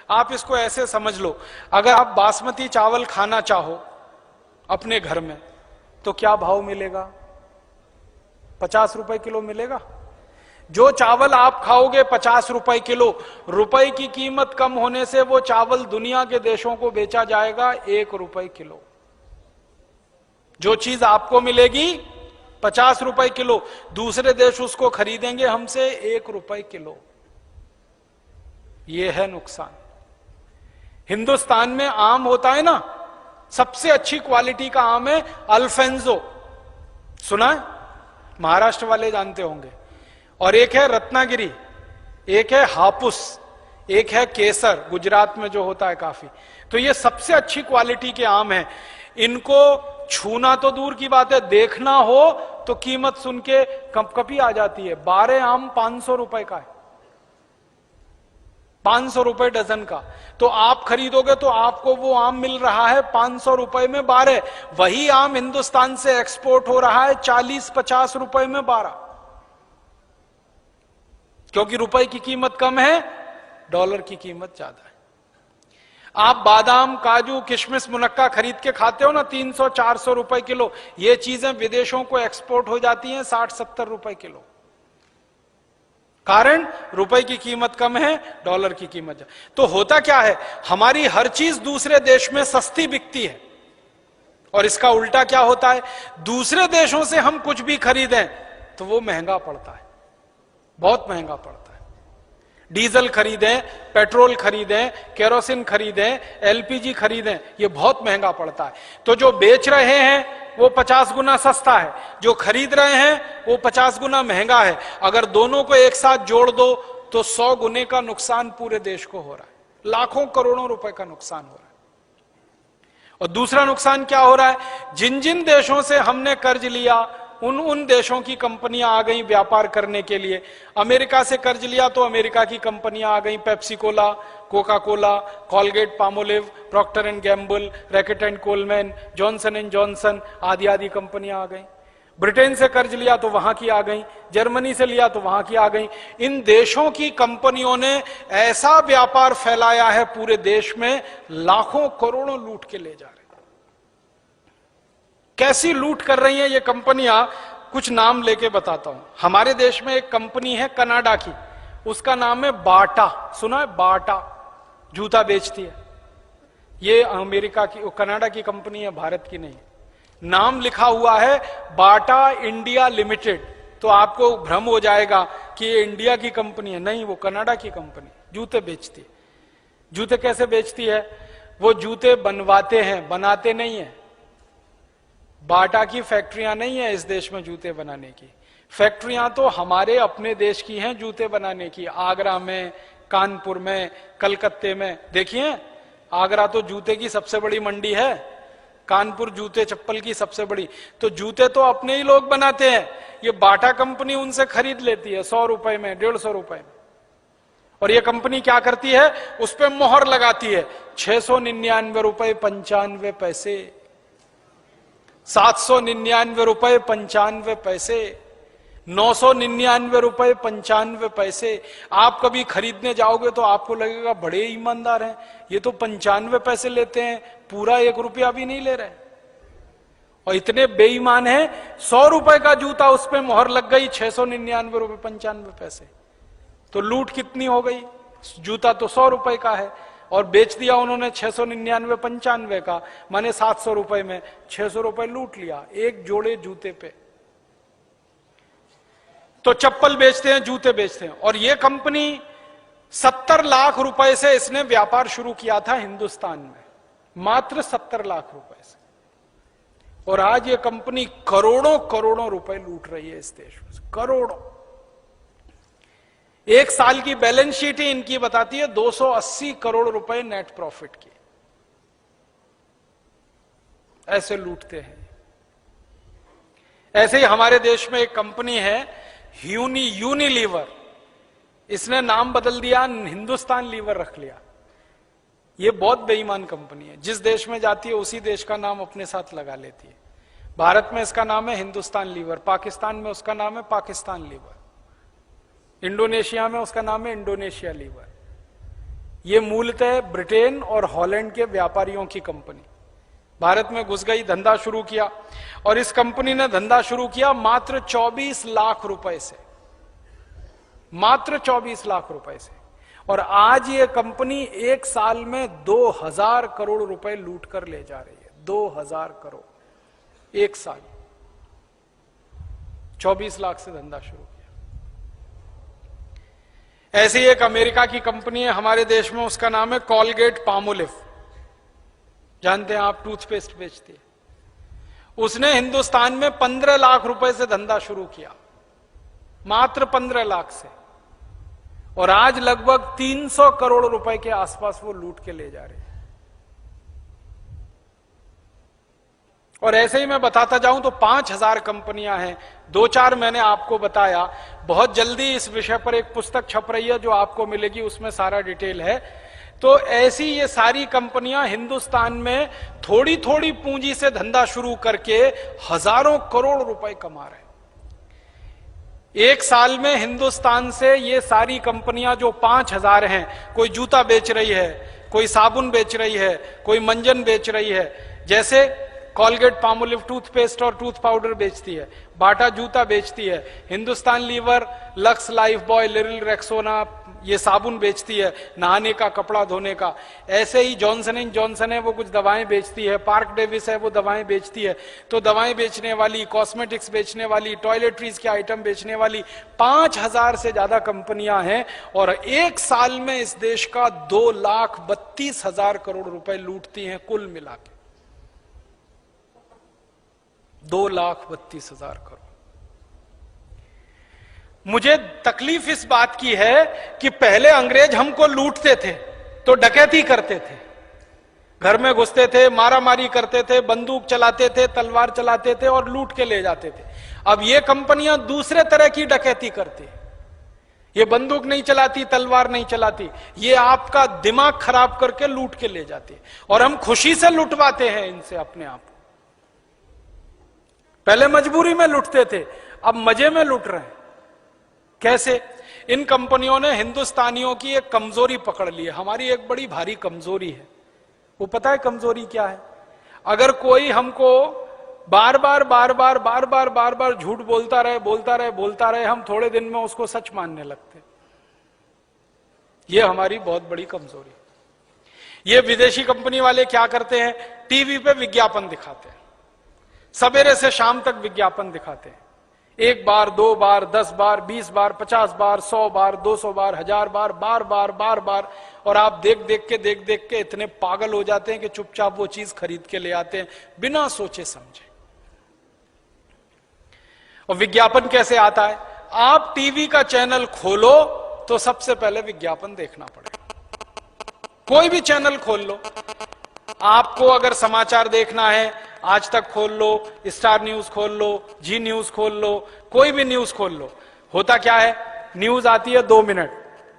आप इसको ऐसे समझ लो, अगर आप बासमती चावल खाना चाहो अपने घर में तो क्या भाव मिलेगा? 50 रुपए किलो मिलेगा। जो चावल आप खाओगे 50 रुपए किलो, रुपए की कीमत कम होने से वो चावल दुनिया के देशों को बेचा जाएगा 1 रुपए किलो। जो चीज आपको मिलेगी 50 रुपए किलो, दूसरे देश उसको खरीदेंगे हमसे 1 रुपए किलो। यह है नुकसान। हिंदुस्तान में आम होता है ना, सबसे अच्छी क्वालिटी का आम है अल्फेंजो, सुना है? महाराष्ट्र वाले जानते होंगे। और एक है रत्नागिरी, एक है हापुस, एक है केसर, गुजरात में जो होता है काफी। तो ये सबसे अच्छी क्वालिटी के आम हैं। इनको छूना तो दूर की बात है, देखना हो तो कीमत सुन के कंपकपी आ जाती है। 12 आम 500 रुपए का है, 500 रुपए डजन का। तो आप खरीदोगे तो आपको वो आम मिल रहा है 500 रुपए में 12। वही आम हिंदुस्तान से एक्सपोर्ट हो रहा है 40-50 रुपए में 12, क्योंकि रुपए की कीमत कम है, डॉलर की कीमत ज्यादा है। आप बादाम, काजू, किशमिश, मुनक्का खरीद के खाते हो ना 300-400 रुपए किलो, ये चीजें विदेशों को एक्सपोर्ट हो जाती हैं 60-70 रुपए किलो। कारण रुपए की कीमत कम है, डॉलर की कीमत ज्यादा। तो होता क्या है, हमारी हर चीज दूसरे देश में सस्ती बिकती है, और इसका उल्टा क्या होता है, दूसरे देशों से हम कुछ भी खरीदें तो वो महंगा पड़ता है, बहुत महंगा पड़ता है। डीजल खरीदें, पेट्रोल खरीदें, केरोसिन खरीदें, एलपीजी खरीदें, ये बहुत महंगा पड़ता है। तो जो बेच रहे हैं वो 50 गुना सस्ता है, जो खरीद रहे हैं वो 50 गुना महंगा है। अगर दोनों को एक साथ जोड़ दो तो 100 गुने का नुकसान पूरे देश को हो रहा है, लाखों करोड़ों रुपए का नुकसान हो रहा है। और दूसरा नुकसान क्या हो रहा है, जिन जिन देशों से हमने कर्ज लिया उन देशों की कंपनियां आ गई व्यापार करने के लिए। अमेरिका से कर्ज लिया तो अमेरिका की कंपनियां आ गई, Pepsi Cola, Coca Cola, Colgate Palmolive, Procter and Gamble, Reckitt and Colman, Johnson and Johnson, आदि आदि कंपनियां आ गई। ब्रिटेन से कर्ज लिया तो वहां की आ गई, जर्मनी से लिया तो वहां की आ गई। इन देशों की कंपनियों ने ऐसा व्यापार फैलाया है पूरे देश में, लाखों करोड़ों लूट के ले जा रहे हैं। कैसी लूट कर रही हैं ये कंपनियां, कुछ नाम लेके बताता हूं। हमारे देश में एक कंपनी है कनाडा की, उसका नाम है बाटा, सुना है? बाटा जूता बेचती है। ये अमेरिका की, कनाडा की कंपनी है, भारत की नहीं। नाम लिखा हुआ है बाटा इंडिया लिमिटेड, तो आपको भ्रम हो जाएगा कि ये इंडिया की कंपनी है। नहीं, वो कनाडा की कंपनी, जूते बेचती है। जूते कैसे बेचती है? वो जूते बनवाते हैं, बनाते नहीं है। बाटा की फैक्ट्रियां नहीं है इस देश में जूते बनाने की, फैक्ट्रियां तो हमारे अपने देश की हैं जूते बनाने की। आगरा में, कानपुर में, कलकत्ते में। देखिए, आगरा तो जूते की सबसे बड़ी मंडी है, कानपुर जूते चप्पल की सबसे बड़ी। तो जूते तो अपने ही लोग बनाते हैं, ये बाटा कंपनी उनसे खरीद लेती है 100 रुपए में, 150 रुपए में। और ये कंपनी क्या करती है, उस पर मोहर लगाती है 699 रुपए 95 पैसे, 799 रुपए 95 पैसे, 999 रुपए 95 पैसे। आप कभी खरीदने जाओगे तो आपको लगेगा बड़े ईमानदार हैं, ये तो 95 पैसे लेते हैं, पूरा 1 रुपया भी नहीं ले रहे। और इतने बेईमान हैं, 100 रुपए का जूता उस पर मोहर लग गई 699 रुपए 95 पैसे। तो लूट कितनी हो गई, जूता तो 100 रुपए का है और बेच दिया उन्होंने 699 95 का, माने 700 रुपए में 600 रुपए लूट लिया एक जोड़े जूते पे। तो चप्पल बेचते हैं, जूते बेचते हैं। और ये कंपनी 70 लाख रुपए से इसने व्यापार शुरू किया था हिंदुस्तान में, मात्र 70 लाख रुपए से। और आज ये कंपनी करोड़ों करोड़ों रुपए लूट रही है इस देश में, करोड़ों। एक साल की बैलेंस शीट ही इनकी बताती है 280 करोड़ रुपए नेट प्रॉफिट की। ऐसे लूटते हैं। ऐसे ही हमारे देश में एक कंपनी है यूनिलीवर, इसने नाम बदल दिया, हिंदुस्तान लीवर रख लिया। यह बहुत बेईमान कंपनी है, जिस देश में जाती है उसी देश का नाम अपने साथ लगा लेती है। भारत में इसका नाम है हिंदुस्तान लीवर, पाकिस्तान में उसका नाम है पाकिस्तान लीवर, इंडोनेशिया में उसका नाम है इंडोनेशिया लीवर। ये मूलतः ब्रिटेन और हॉलैंड के व्यापारियों की कंपनी भारत में घुस गई, धंधा शुरू किया। और इस कंपनी ने धंधा शुरू किया मात्र 24 लाख रुपए से, मात्र 24 लाख रुपए से। और आज ये कंपनी एक साल में 2000 करोड़ रुपए लूट कर ले जा रही है। 2000 करोड़ एक साल, 24 लाख से धंधा शुरू किया। ऐसी एक अमेरिका की कंपनी है हमारे देश में, उसका नाम है कॉलगेट पामोलिव, जानते हैं आप, टूथपेस्ट बेचती है। उसने हिंदुस्तान में 15 लाख रुपए से धंधा शुरू किया, मात्र 15 लाख से, और आज लगभग 300 करोड़ रुपए के आसपास वो लूट के ले जा रहे हैं। और ऐसे ही मैं बताता जाऊं तो 5000 कंपनियां हैं। 2-4 मैंने आपको बताया। बहुत जल्दी इस विषय पर एक पुस्तक छप रही है जो आपको मिलेगी, उसमें सारा डिटेल है। तो ऐसी ये सारी कंपनियां हिंदुस्तान में थोड़ी थोड़ी पूंजी से धंधा शुरू करके हजारों करोड़ रुपए कमा रहे हैं। एक साल में हिंदुस्तान से ये सारी कंपनियां जो 5000 हैं, कोई जूता बेच रही है, कोई साबुन बेच रही है, कोई मंजन बेच रही है। जैसे कॉलगेट पामोलिव टूथपेस्ट और टूथ पाउडर बेचती है, बाटा जूता बेचती है, Hindustan Lever, Lux, Lifebuoy, Liril, Rexona ये साबुन बेचती है, नहाने का, कपड़ा धोने का। ऐसे ही जॉनसन एंड जॉनसन है, वो कुछ दवाएं बेचती है। पार्क डेविस है, वो दवाएं बेचती है। तो दवाएं बेचने वाली, कॉस्मेटिक्स बेचने वाली, टॉयलेटरीज के आइटम बेचने वाली 5000 से ज्यादा कंपनियां हैं। और एक साल में इस देश का 2,32,000 करोड़ रुपए लूटती हैं कुल मिला के। 2,32,000 करोड़। मुझे तकलीफ इस बात की है कि पहले अंग्रेज हमको लूटते थे तो डकैती करते थे, घर में घुसते थे, मारामारी करते थे, बंदूक चलाते थे, तलवार चलाते थे और लूट के ले जाते थे। अब ये कंपनियां दूसरे तरह की डकैती करती, ये बंदूक नहीं चलाती, तलवार नहीं चलाती, ये आपका दिमाग खराब करके लूट के ले जाती। और हम खुशी से लुटवाते हैं इनसे अपने आप। पहले मजबूरी में लुटते थे, अब मजे में लुट रहे हैं। कैसे? इन कंपनियों ने हिंदुस्तानियों की एक कमजोरी पकड़ ली है। हमारी एक बड़ी भारी कमजोरी है। वो पता है कमजोरी क्या है? अगर कोई हमको बार बार झूठ बोलता रहे, हम थोड़े दिन में उसको सच मानने लगते। ये हमारी बहुत बड़ी कमजोरी है। ये विदेशी कंपनी वाले क्या करते हैं? टीवी पे विज्ञापन दिखाते हैं, सवेरे से शाम तक विज्ञापन दिखाते हैं। 1 बार, 2 बार, 10 बार, 20 बार, 50 बार, 100 बार, 200 बार, 1000 बार, बार। और आप देख देख के इतने पागल हो जाते हैं कि चुपचाप वो चीज खरीद के ले आते हैं बिना सोचे समझे। और विज्ञापन कैसे आता है? आप टीवी का चैनल खोलो तो सबसे पहले विज्ञापन देखना पड़ेगा। कोई भी चैनल खोल लो, आपको अगर समाचार देखना है, आज तक खोल लो, स्टार न्यूज खोल लो, जी न्यूज खोल लो, कोई भी न्यूज खोल लो। होता क्या है? न्यूज आती है 2 मिनट,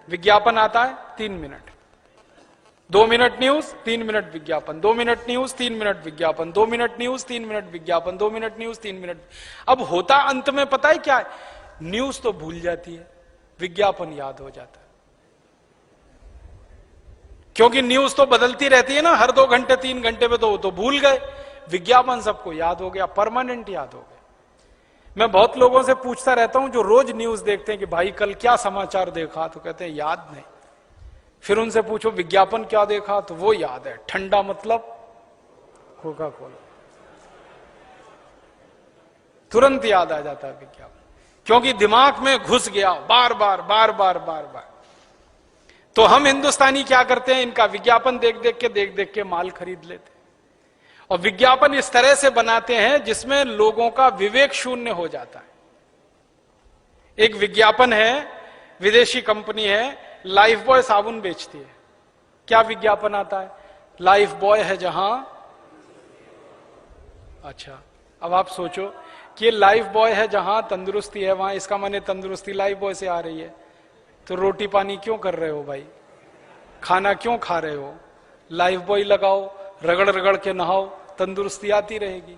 विज्ञापन आता है 3 मिनट। 2 मिनट न्यूज, 3 मिनट विज्ञापन, 2 मिनट न्यूज, 3 मिनट विज्ञापन, 2 मिनट न्यूज, 3 मिनट विज्ञापन, 2 मिनट न्यूज, 3 मिनट। अब होता अंत में पता है क्या है? न्यूज तो भूल जाती है, विज्ञापन याद हो जाता है। क्योंकि न्यूज तो बदलती रहती है ना, हर 2 घंटे 3 घंटे में तो भूल गए। विज्ञापन सबको याद हो गया, परमानेंट याद हो गया। मैं बहुत लोगों से पूछता रहता हूं जो रोज न्यूज देखते हैं कि भाई कल क्या समाचार देखा, तो कहते हैं याद नहीं। फिर उनसे पूछो विज्ञापन क्या देखा, तो वो याद है, ठंडा मतलब कोका कोला, तुरंत याद आ जाता है विज्ञापन, क्योंकि दिमाग में घुस गया बार बार। तो हम हिंदुस्तानी क्या करते हैं? इनका विज्ञापन देख देख के माल खरीद लेते हैं। और विज्ञापन इस तरह से बनाते हैं जिसमें लोगों का विवेक शून्य हो जाता है। एक विज्ञापन है, विदेशी कंपनी है, लाइफ बॉय साबुन बेचती है। क्या विज्ञापन आता है? लाइफ बॉय है जहां, अच्छा अब आप सोचो कि लाइफ बॉय है जहां तंदुरुस्ती है वहां, इसका माने तंदुरुस्ती लाइफ बॉय से आ रही है। तो रोटी पानी क्यों कर रहे हो भाई? खाना क्यों खा रहे हो? लाइफ बॉय लगाओ, रगड़ के नहाओ, तंदुरुस्ती आती रहेगी।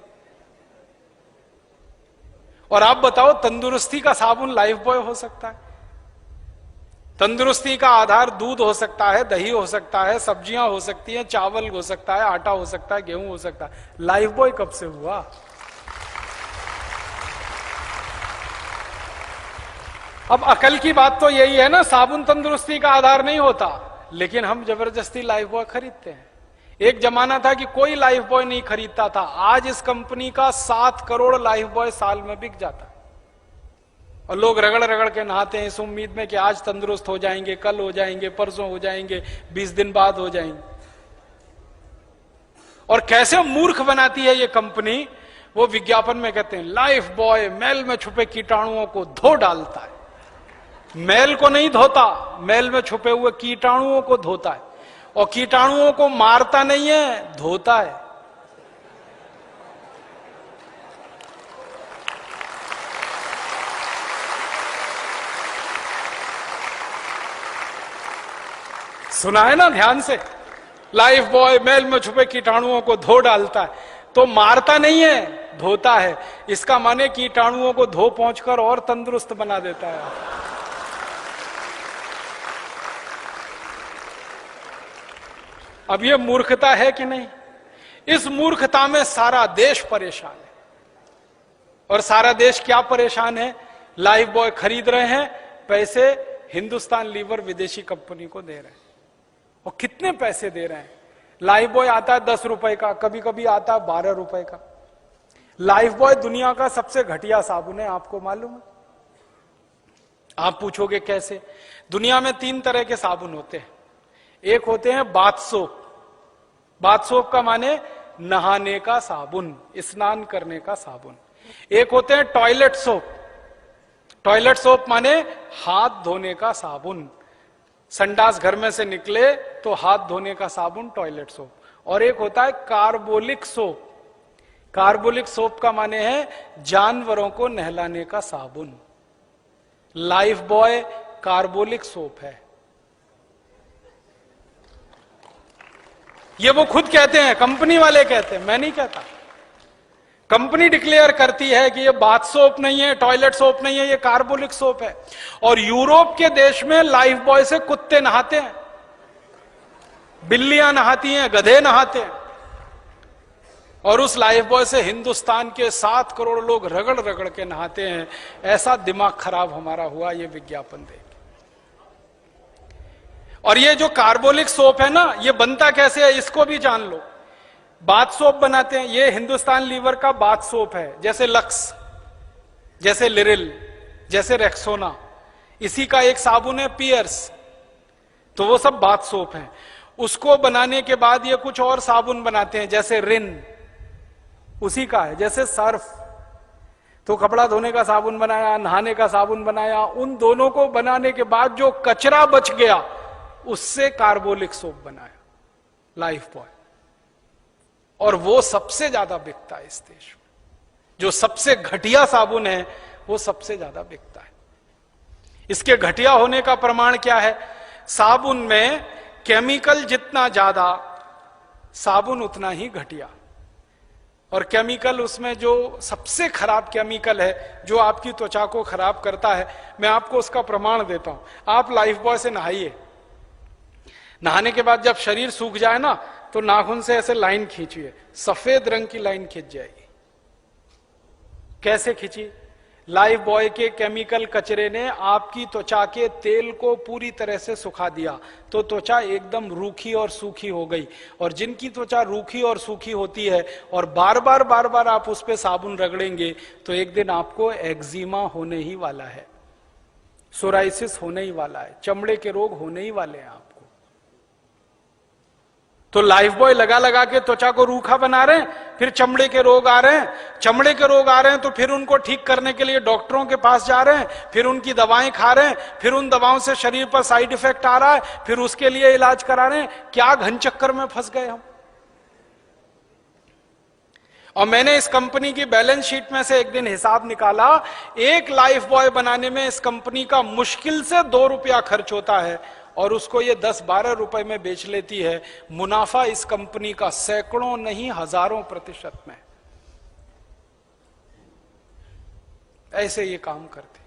और आप बताओ, तंदुरुस्ती का साबुन लाइफ बॉय हो सकता है? तंदुरुस्ती का आधार दूध हो सकता है, दही हो सकता है, सब्जियां हो सकती हैं, चावल हो सकता है, आटा हो सकता है, गेहूं हो सकता है। लाइफ बॉय कब से हुआ? अब अकल की बात तो यही है ना, साबुन तंदुरुस्ती का आधार नहीं होता, लेकिन हम जबरदस्ती लाइफ बॉय खरीदते हैं। एक जमाना था कि कोई लाइफ बॉय नहीं खरीदता था, आज इस कंपनी का 7 करोड़ लाइफ बॉय साल में बिक जाता है। और लोग रगड़ रगड़ के नहाते हैं इस उम्मीद में कि आज तंदुरुस्त हो जाएंगे, कल हो जाएंगे, परसों हो जाएंगे, 20 दिन बाद हो जाएंगे। और कैसे मूर्ख बनाती है ये कंपनी, वो विज्ञापन में कहते हैं लाइफ बॉय मैल में छुपे कीटाणुओं को धो डालता है। मैल को नहीं धोता, मैल में छुपे हुए कीटाणुओं को धोता है। और कीटाणुओं को मारता नहीं है, धोता है। सुना है ना ध्यान से, लाइफ बॉय मैल में छुपे कीटाणुओं को धो डालता है, तो मारता नहीं है, धोता है। इसका माने कीटाणुओं को धो पहुंचकर और तंदुरुस्त बना देता है। अब ये मूर्खता है कि नहीं? इस मूर्खता में सारा देश परेशान है। और सारा देश क्या परेशान है? लाइफ बॉय खरीद रहे हैं, पैसे हिंदुस्तान लीवर विदेशी कंपनी को दे रहे हैं। और कितने पैसे दे रहे हैं? लाइफ बॉय आता है 10 रुपए का, कभी कभी आता है 12 रुपए का। लाइफ बॉय दुनिया का सबसे घटिया साबुन है, आपको मालूम है? आप पूछोगे कैसे? दुनिया में 3 तरह के साबुन होते हैं। एक होते हैं बाथ सोप। बाथ सोप का माने नहाने का साबुन, स्नान करने का साबुन। एक होते हैं टॉयलेट सोप। टॉयलेट सोप माने हाथ धोने का साबुन, संडास घर में से निकले तो हाथ धोने का साबुन, टॉयलेट सोप। और एक होता है कार्बोलिक सोप। कार्बोलिक सोप का माने है जानवरों को नहलाने का साबुन। लाइफ बॉय कार्बोलिक सोप है। ये वो खुद कहते हैं, कंपनी वाले कहते हैं, मैं नहीं कहता। कंपनी डिक्लेयर करती है कि ये बाथ सोप नहीं है, टॉयलेट सोप नहीं है, ये कार्बोलिक सोप है। और यूरोप के देश में लाइफ बॉय से कुत्ते नहाते हैं, बिल्लियां नहाती हैं, गधे नहाते हैं। और उस लाइफ बॉय से हिंदुस्तान के 7 करोड़ लोग रगड़ रगड़ के नहाते हैं। ऐसा दिमाग खराब हमारा हुआ ये विज्ञापन देख। और ये जो कार्बोलिक सोप है ना, ये बनता कैसे है इसको भी जान लो। बाथ सोप बनाते हैं, ये हिंदुस्तान लीवर का बाथ सोप है, जैसे लक्स, जैसे लिरिल, जैसे रेक्सोना। इसी का एक साबुन है पियर्स, तो वो सब बाथ सोप है। उसको बनाने के बाद ये कुछ और साबुन बनाते हैं, जैसे रिन, उसी का है, जैसे सर्फ। तो कपड़ा धोने का साबुन बनाया, नहाने का साबुन बनाया। उन दोनों को बनाने के बाद जो कचरा बच गया, उससे कार्बोलिक सोप बनाया लाइफ बॉय। और वो सबसे ज्यादा बिकता है इस देश में। जो सबसे घटिया साबुन है वो सबसे ज्यादा बिकता है। इसके घटिया होने का प्रमाण क्या है? साबुन में केमिकल जितना ज्यादा, साबुन उतना ही घटिया। और केमिकल, उसमें जो सबसे खराब केमिकल है जो आपकी त्वचा को खराब करता है, मैं आपको उसका प्रमाण देता हूं। आप लाइफ बॉय से नहाइए, नहाने के बाद जब शरीर सूख जाए ना, तो नाखून से ऐसे लाइन खींचिए, सफेद रंग की लाइन खींच जाएगी। कैसे खींची? लाइफ बॉय के केमिकल कचरे ने आपकी त्वचा के तेल को पूरी तरह से सुखा दिया, तो त्वचा एकदम रूखी और सूखी हो गई। और जिनकी त्वचा रूखी और सूखी होती है और बार बार आप उस पर साबुन रगड़ेंगे, तो एक दिन आपको एक्जिमा होने ही वाला है, सोराइसिस होने ही वाला है, चमड़े के रोग होने ही वाले हैं आपको। तो लाइफ बॉय लगा लगा के त्वचा को रूखा बना रहे हैं, फिर चमड़े के रोग आ रहे हैं। चमड़े के रोग आ रहे हैं तो फिर उनको ठीक करने के लिए डॉक्टरों के पास जा रहे हैं, फिर उनकी दवाएं खा रहे हैं, फिर उन दवाओं से शरीर पर साइड इफेक्ट आ रहा है, फिर उसके लिए इलाज करा रहे हैं। क्या घन चक्कर में फंस गए हम। और मैंने इस कंपनी की बैलेंस शीट में से एक दिन हिसाब निकाला, एक लाइफ बॉय बनाने में इस कंपनी का मुश्किल से 2 रुपया खर्च होता है, और उसको ये 10-12 रुपए में बेच लेती है। मुनाफा इस कंपनी का सैकड़ों नहीं हजारों % में। ऐसे ये काम करते।